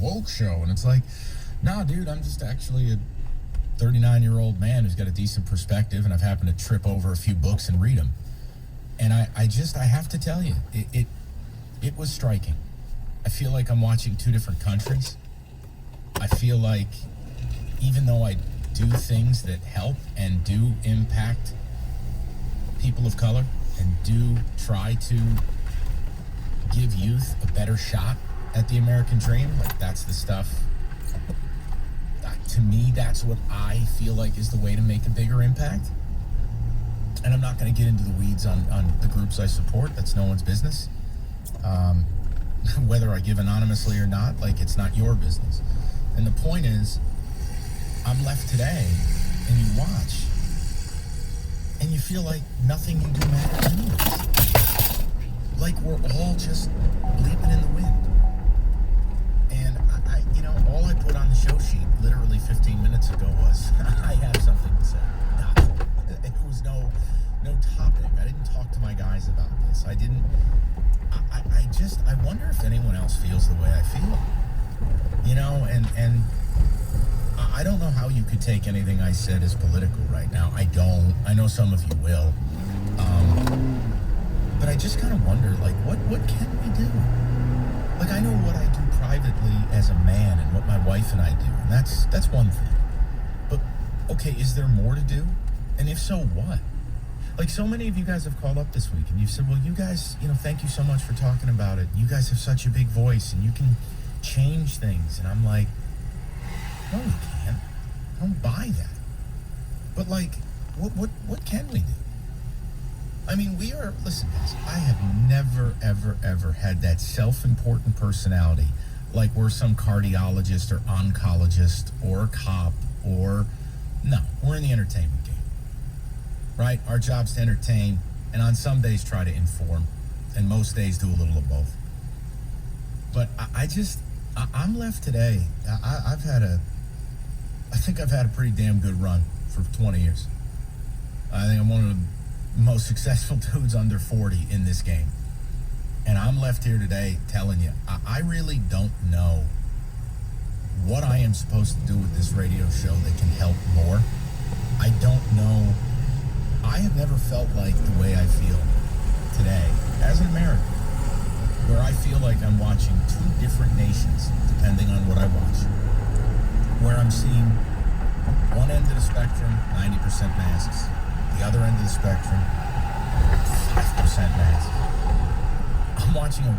woke show. And it's like, nah, dude, I'm just actually a 39-year-old man who's got a decent perspective, and I've happened to trip over a few books and read them. And I have to tell you, it was striking. I feel like I'm watching two different countries. I feel like even though I do things that help and do impact people of color and do try to give youth a better shot at the American dream, like that's the stuff. To me, that's what I feel like is the way to make a bigger impact. And I'm not going to get into the weeds on the groups I support. That's no one's business. Whether I give anonymously or not, like, it's not your business. And the point is, I'm left today, and you watch, and you feel like nothing you do matters anyways. Like we're all just bleeping in the wind. And I all I put on the show sheet literally 15 minutes ago was, I have something to say. It was no topic. I didn't talk to my guys about this. I wonder if anyone else feels the way I feel. And I don't know how you could take anything I said as political right now. I don't. I know some of you will. But I just kind of wonder, like, what can we do? Like, I know what I do privately as a man and what my wife and I do, and that's one thing. But, okay, is there more to do? And if so, what? Like, so many of you guys have called up this week, and you've said, well, you guys, thank you so much for talking about it. You guys have such a big voice, and you can change things. And I'm like, no, we can't. I don't buy that. But, like, what can we do? I mean, listen, guys, I have never, ever, ever had that self-important personality like we're some cardiologist or oncologist or a cop no, we're in the entertainment game, right? Our job's to entertain, and on some days try to inform, and most days do a little of both. But I'm left today. I think I've had a pretty damn good run for 20 years. I think I'm one of the most successful dudes under 40 in this game. And I'm left here today telling you, I really don't know what I am supposed to do with this radio show that can help more. I don't know. I have never felt like the way I feel today as an American, where I feel like I'm watching two different nations, depending on what I watch, where I'm seeing one end of the spectrum, 90% masks, the other end of the spectrum, 5% masks. I'm watching a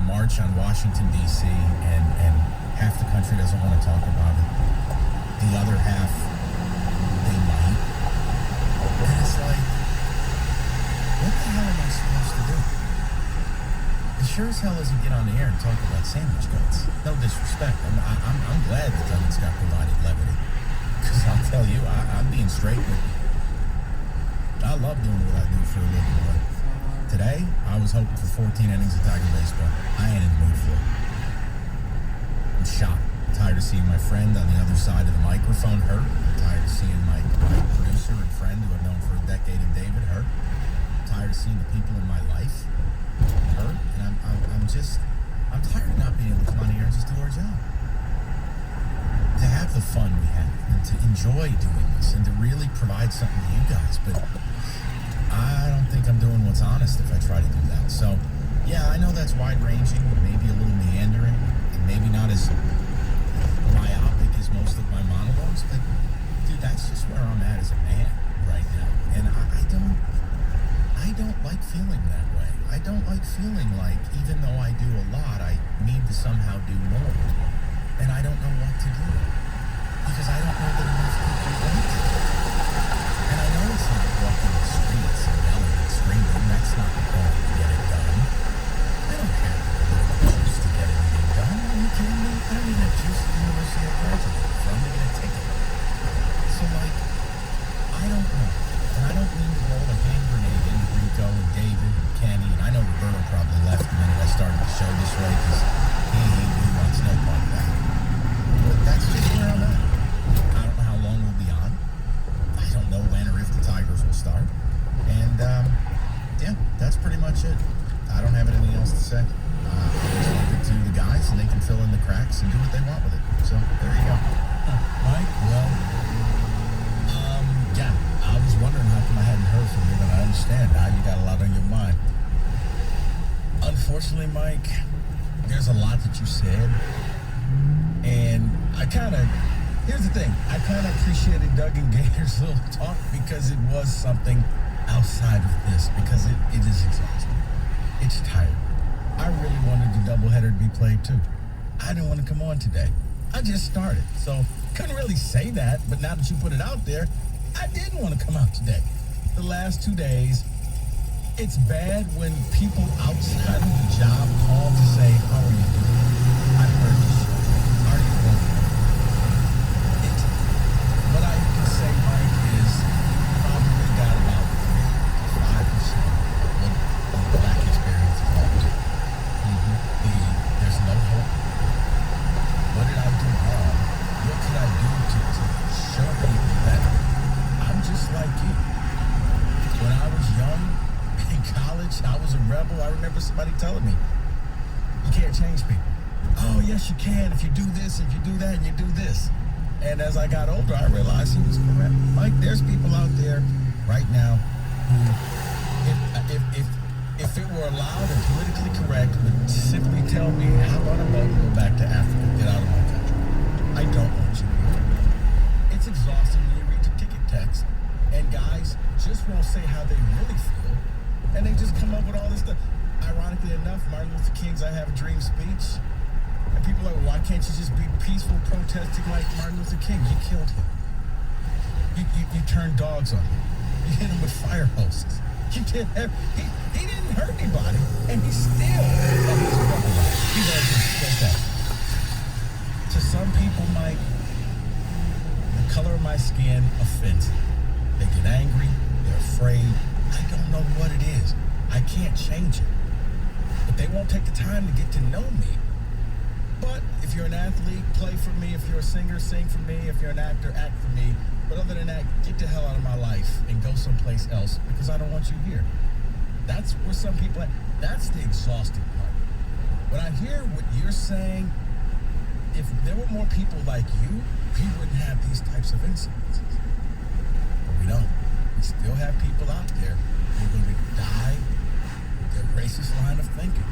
march on Washington, D.C., and half the country doesn't want to talk about it. The other half, they might. And it's like, what the hell am I supposed to do? It sure as hell doesn't get on the air and talk about sandwich guts. No disrespect. I'm glad that Duncan's got provided levity. Because I'll tell you, I'm being straight with you. I love doing what I do for a living, but today, I was hoping for 14 innings of Tiger baseball. I ain't in the mood for it. I'm shocked. I'm tired of seeing my friend on the other side of the microphone hurt. I'm tired of seeing my producer and friend who I've known for a decade and David hurt. I'm tired of seeing the people in my life hurt. And I'm tired of not being able to come on here and just do our job. To have the fun we have and to enjoy doing this and to really provide something to you guys. But I don't think I'm doing what's honest if I try to do that. So, yeah, I know that's wide-ranging, maybe a little meandering, and maybe not as myopic as most of my monologues, but, dude, that's just where I'm at as a man right now. And I don't like feeling that way. I don't like feeling like, even though I do a lot, I need to somehow do more. And I don't know what to do. Because I don't know that enough people want to. And I know it's not walking the streets and yelling and screaming. That's not going to get it done. I don't have the political juice to get anything done. Are you kidding me? I don't even have juice at the university I graduated from to get a ticket. So, like, I don't know. And I don't mean to roll a hand grenade into Rico and David and Kenny. And I know Roberto probably left the minute I started the show this way because he wants no part of that. But that's just where I'm at. I don't know how long we'll be on. I don't know when or if the Tigers will start. And, yeah, that's pretty much it. I don't have anything else to say. I just leave it to the guys, and they can fill in the cracks and do they want with it. So there you go. Mike, well, yeah, I was wondering how come I hadn't heard from you, but I understand now you got a lot on your mind. Unfortunately, Mike, there's a lot that you said, and here's the thing, I kind of appreciated Doug and Gator's little talk because it was something outside of this, because it is exhausting. It's tired. I really wanted the doubleheader to be played too. I didn't want to come on today. I just started, so couldn't really say that, but now that you put it out there, I didn't want to come out today. The last 2 days, it's bad when people outside of the job call to say, how are you doing? I heard the show. Are you doing? What I can say, Mike, is probably got about 5% of what the black experience is all. There's no hope. What did I do wrong? What could I do to show people that I'm just like you? When I was young, in college, I was a rebel. I remember somebody telling me, you can't change people. Oh, yes, you can if you do this, if you do that, and you do this. And as I got older, I realized he was correct. Mike, there's people out there right now who, if it were allowed and politically correct, would simply tell me, hop on a boat and go back to Africa, get out of my country. I don't want you here. It's exhausting when you read your ticket text, and guys just won't say how they really feel, and they just come up with all this stuff. Ironically enough, Martin Luther King's I Have a Dream speech, and people are like, why can't you just be peaceful protesting like Martin Luther King? You killed him. You turned dogs on him. You hit him with fire hoses. You did he didn't hurt anybody, and he still he does that. To some people, Mike, the color of my skin offends them. They get angry, they're afraid. I don't know what it is. I can't change it. But they won't take the time to get to know me. But if you're an athlete, play for me. If you're a singer, sing for me. If you're an actor, act for me. But other than that, get the hell out of my life and go someplace else because I don't want you here. That's where some people that's the exhausting part. When I hear what you're saying, if there were more people like you, we wouldn't have these types of incidences. But we don't. We still have people out there who are going to die with their racist line of thinking.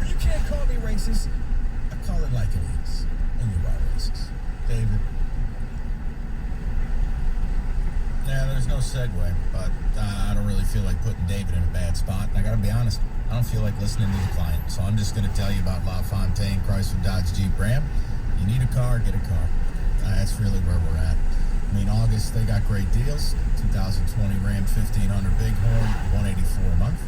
You can't call me racist. I call it like it is. And you are racist. David. Yeah, there's no segue, but I don't really feel like putting David in a bad spot. And I gotta be honest, I don't feel like listening to the client. So I'm just gonna tell you about LaFontaine Chrysler Dodge Jeep Ram. You need a car, get a car. That's really where we're at. I mean, August, they got great deals. 2020 Ram 1500 Bighorn, $184 a month.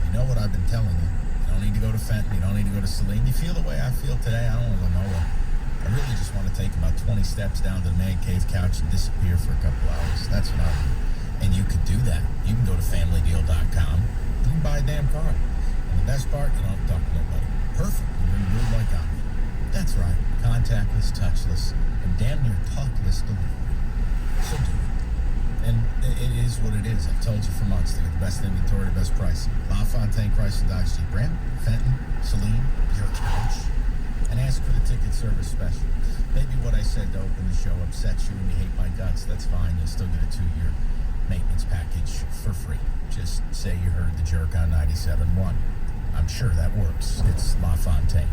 You know what I've been telling you. You don't need to go to Fenton. You don't need to go to Saline. You feel the way I feel today. I don't want to go nowhere. I really just want to take about 20 steps down to the man cave couch and disappear for a couple hours. That's what I do. And you could do that. You can go to FamilyDeal.com. You can buy a damn car. And the best part, you don't have to talk to nobody. Perfect when you're in a mood like I'm in. That's right. Contactless, touchless, and damn near talkless delivery. So do it. And it is what it is. I've told you for months. They got the best inventory, the best pricing. LaFontaine Chrysler Dodge Jeep Ram, Fenton, Saline, your couch. And ask for the ticket service special. Maybe what I said to open the show upsets you and you hate my guts. That's fine. You'll still get a 2-year maintenance package for free. Just say you heard the jerk on 97.1. I'm sure that works. It's LaFontaine.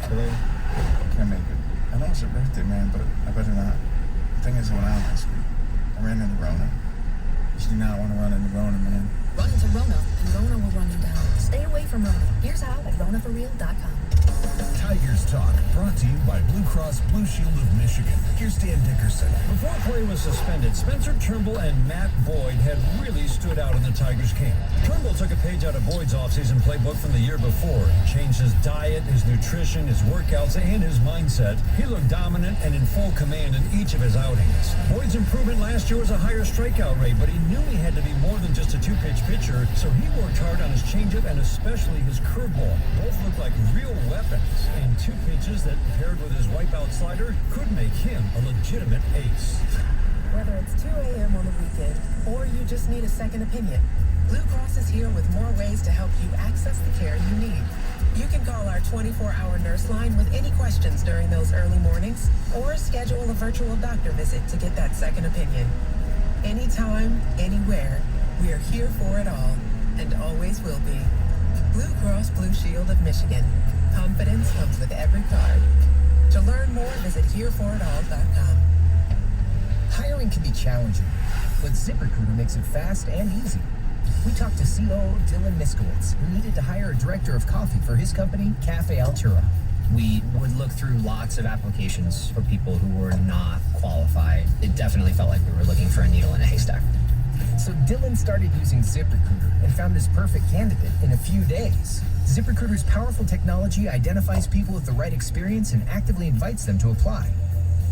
Hello? Can't make it. I know it's your birthday, man, but I better not. The thing is, I went out last week. I ran into Rona. You do not want to run into Rona, man. Run into Rona, and Rona will run you down. Stay away from Rona. Here's how at RonaForReal.com. Tigers Talk, brought to you by Blue Cross Blue Shield of Michigan. Here's Dan Dickerson. Before play was suspended, Spencer Turnbull and Matt Boyd had really stood out in the Tigers camp. Turnbull took a page out of Boyd's offseason playbook from the year before. He changed his diet, his nutrition, his workouts, and his mindset. He looked dominant and in full command in each of his outings. Boyd's improvement last year was a higher strikeout rate, but he knew he had to be more than just a two-pitch pitcher, so he worked hard on his changeup and especially his curveball. Both looked like real weapons, and two pitches that, paired with his wipeout slider, could make him a legitimate ace. Whether it's 2 a.m. on the weekend or you just need a second opinion, Blue Cross is here with more ways to help you access the care you need. You can call our 24-hour nurse line with any questions during those early mornings or schedule a virtual doctor visit to get that second opinion. Anytime, anywhere, we are here for it all and always will be. Blue Cross Blue Shield of Michigan. Confidence comes with every card. To learn more, visit hereforitall.com. Hiring can be challenging, but ZipRecruiter makes it fast and easy. We talked to COO Dylan Miskowitz, who needed to hire a director of coffee for his company, Cafe Altura. We would look through lots of applications for people who were not qualified. It definitely felt like we were looking for a needle in a haystack. So Dylan started using ZipRecruiter and found his perfect candidate in a few days. ZipRecruiter's powerful technology identifies people with the right experience and actively invites them to apply,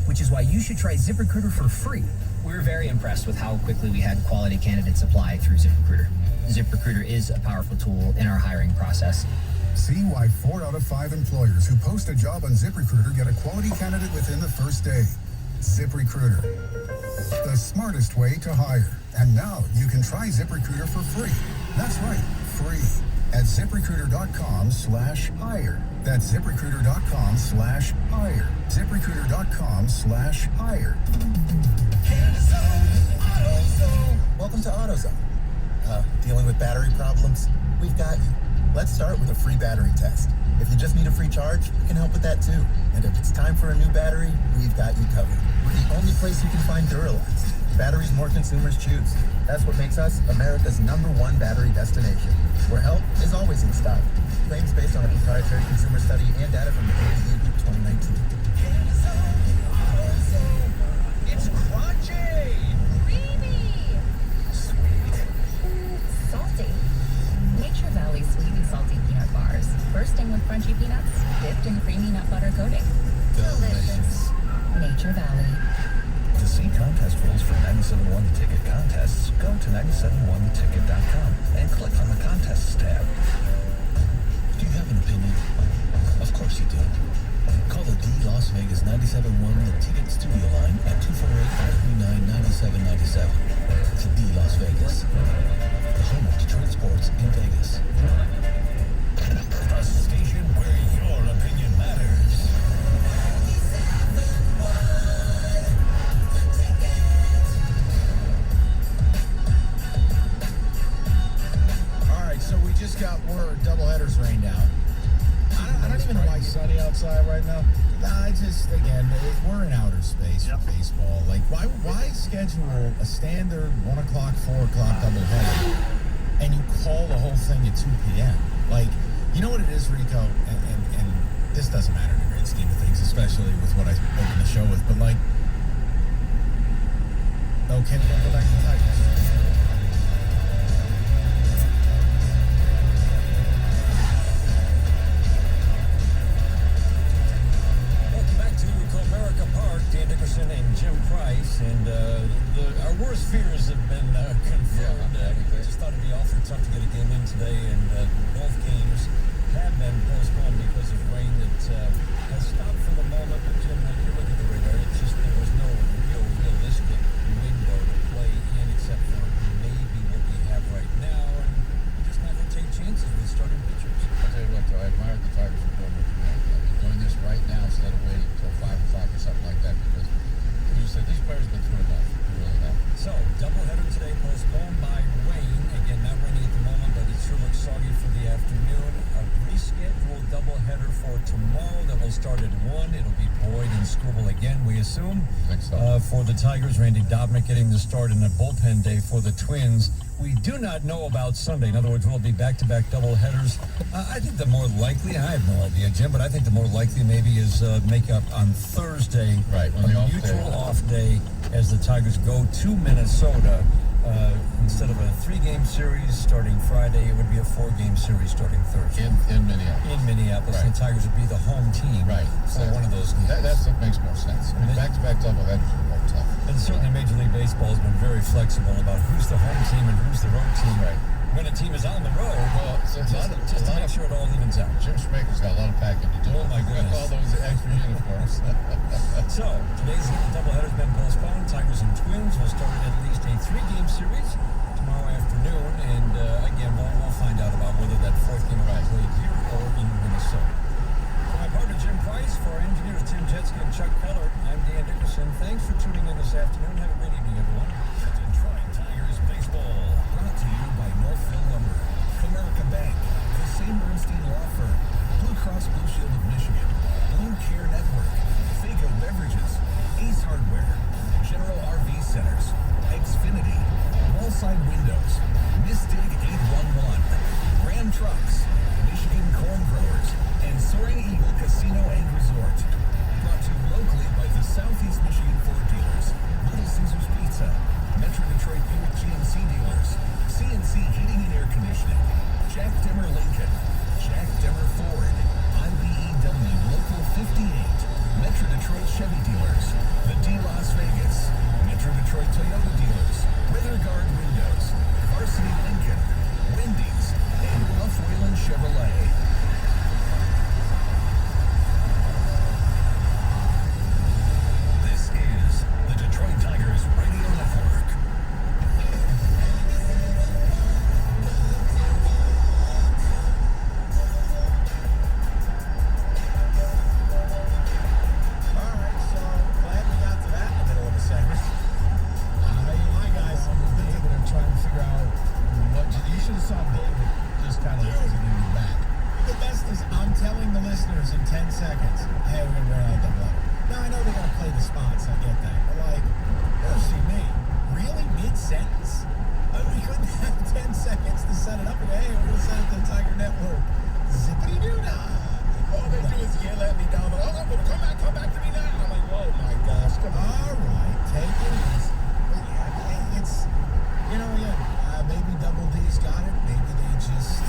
which is why you should try ZipRecruiter for free. We were very impressed with how quickly we had quality candidates apply through ZipRecruiter. ZipRecruiter is a powerful tool in our hiring process. See why 4 out of 5 employers who post a job on ZipRecruiter get a quality candidate within the first day. ZipRecruiter, the smartest way to hire. And now you can try ZipRecruiter for free. That's right, free. At ZipRecruiter.com/hire. That's ZipRecruiter.com/hire. ZipRecruiter.com/hire. Welcome to AutoZone. Dealing with battery problems? We've got you. Let's start with a free battery test. If you just need a free charge, we can help with that too. And if it's time for a new battery, we've got you covered. We're the only place you can find Duralast. Batteries more consumers choose. That's what makes us America's #1 battery destination, where help is always in stock. Claims based on a proprietary consumer study and data from the ADA Group 2019. It's crunchy! Creamy! Sweet. Salty. Nature Valley sweet and salty peanut bars. Bursting with crunchy peanuts, dipped in creamy nut butter coating. Delicious. Nature Valley. To see contest rules for 97.1 The Ticket contests, go to 971theticket.com and click on the Contests tab. Do you have an opinion? Of course you do. Call the D Las Vegas 97.1 The Ticket studio line at 248-539-9797. To D Las Vegas, the home of Detroit sports in Vegas. The station where your opinion matters. All right, so we just got word doubleheaders rained out. I don't even know why Sunny outside right now. Nah, we're in outer space for baseball. Like, why schedule a standard 1 o'clock, 4 o'clock doubleheader, and you call the whole thing at 2 p.m.? Like, you know what it is, Rico, and this doesn't matter in the grand scheme of things, especially with what I opened the show with, but like, no, Kenny, don't go back to the Tigers. Welcome back to Comerica Park. Dan Dickerson and Jim Price. And our worst fears have been confirmed. We just thought it'd be awfully tough to get a game in today. And both games have been postponed because of rain that has stopped for the moment. But Jim, when you look at the radar, it's just there was no real realistic window to play in except for maybe what we have right now. And we just have to take chances with starting pitchers. I'll tell you what, though, I admire the Tigers for doing what they're doing. Doing this right now instead of waiting until 5 o'clock or something like that, because as you said, these players have been through enough. They really have. So, doubleheader today postponed by rain. Again, not raining at the moment, but it sure looks soggy for the afternoon. A rescheduled doubleheader for tomorrow that will start at 1. It'll be Boyd and Skubal again, we assume. I think so. For the Tigers, Randy Dobnak getting the start in a bullpen day for the Twins. We do not know about Sunday. In other words, will it be back-to-back doubleheaders? I think the more likely, I have no idea, Jim, but I think the more likely maybe is make up on Thursday. Right, on a the off day. neutral off day as the Tigers go to Minnesota. Instead of a 3-game series starting Friday, it would be a 4-game series starting Thursday. In Minneapolis. In Minneapolis. Right. The Tigers would be the home team for one of those games. That makes more sense. I mean, back-to-back doubleheaders are more tough. And certainly Major League Baseball has been very flexible about who's the home team and who's the road team. Right. when a team is on the road. Well, so Just to make sure it all evens out. Jim Schmaker's got a lot of packing to do. Oh, my goodness. All those extra uniforms. So, today's doubleheader's been postponed. Tigers and Twins will start at least a 3-game series tomorrow afternoon. And again, we'll find out about whether that fourth game will be played here or in Minnesota. For my partner, Jim Price, for our engineers, Tim Jetski and Chuck Keller, I'm Dan Dickerson. Thanks for tuning in this afternoon. Have a great evening, everyone. Detroit Tigers baseball, brought to you by Northville Lumber, Comerica Bank, the St. Bernstein Law Firm, Blue Cross Blue Shield of Michigan, Blue Care Network, Fago Beverages, Ace Hardware, General RV Centers, Xfinity, Wallside Windows, Mistig 811, Ram Trucks, Michigan Corn Growers, and Soaring Eagle Casino and Resort. Brought to you locally by the Southeast Michigan Ford dealers, Little Caesars Pizza, Metro Detroit Buick GMC dealers, CNC Heating and Air Conditioning, Jack Demmer Lincoln, Jack Demmer Ford, IBEW Local 58, Metro Detroit Chevy dealers, the D Las Vegas, Metro Detroit Toyota dealers, Weatherguard Windows, Varsity Lincoln, Wendy's, and Buff Whalen Chevrolet. This is the Detroit Tigers Radio Network. All right, so glad we got to that in the middle of the segment. Hi, guys. David, I'm trying to figure out what you should have saw David just kind of exiting me back. The best is I'm telling the listeners in 10 seconds, hey, we're going to run out the letter. Now, I know they're going to play the spots. I get that. But, like, oh, see me. Really? Mid-sentence? We couldn't have 10 seconds to set it up. And, hey, we're going to send it to the Tiger Network. Zippity-doo-dah. All they do is yell at me down the road. I'm going to come back to me now. I'm like, oh, my gosh. Come on. All right. Take it easy. But, yeah, it's, maybe Double D's got it. Maybe they just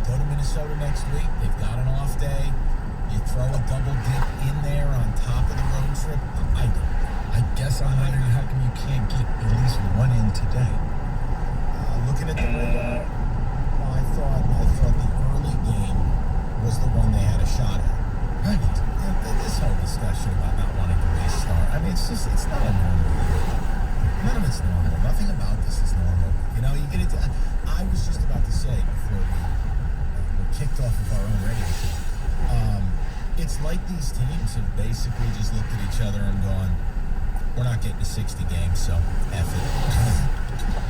go to Minnesota next week. They've got an off day. You throw a double dip in there on top of the road trip. I guess I'm wondering how come you can't get at least one in today. Looking at the window, I thought the early game was the one they had a shot at. Right. This whole discussion about not wanting to restart. I mean, it's not a normal year. None of it's normal. Nothing about this is normal. You get into. I was just about to say before we were kicked off of our own radio show. It's like these teams have basically just looked at each other and gone, we're not getting to 60 games, so F it.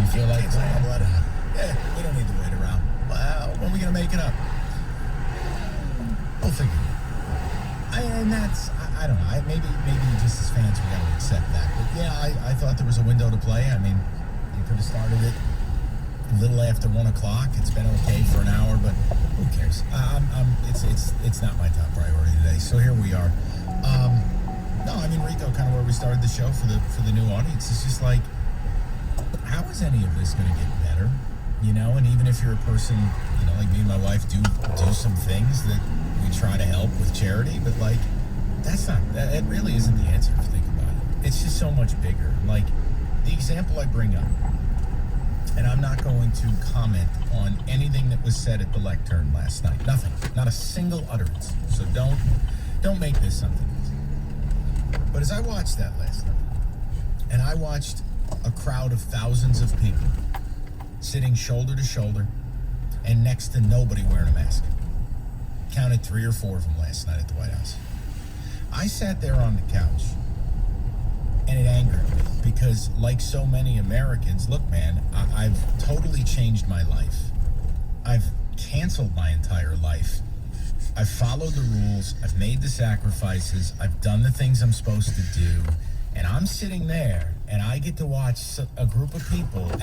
You feel like we don't need to wait around. Well, when are we going to make it up? We'll figure it out. And that's, I don't know, maybe just as fans we got to accept that. But yeah, I thought there was a window to play. I mean, you could have started it a little after 1 o'clock. It's been okay for an hour, but who cares? It's not my top priority today. So here we are. No, I mean, Rico, kind of where we started the show for the new audience. It's just like, how is any of this going to get better? And even if you're a person, like me and my wife do some things that we try to help with charity, but like, that really isn't the answer if you think about it. It's just so much bigger. Like, the example I bring up, and I'm not going to comment on anything that was said at the lectern last night. Nothing. Not a single utterance. So don't make this something easy. But as I watched that last night, and I watched a crowd of thousands of people sitting shoulder to shoulder and next to nobody wearing a mask. Counted 3 or 4 of them last night at the White House. I sat there on the couch, and it angered me because, like so many Americans, look, man, I've totally changed my life. I've canceled my entire life. I've followed the rules. I've made the sacrifices. I've done the things I'm supposed to do. And I'm sitting there, and I get to watch a group of people act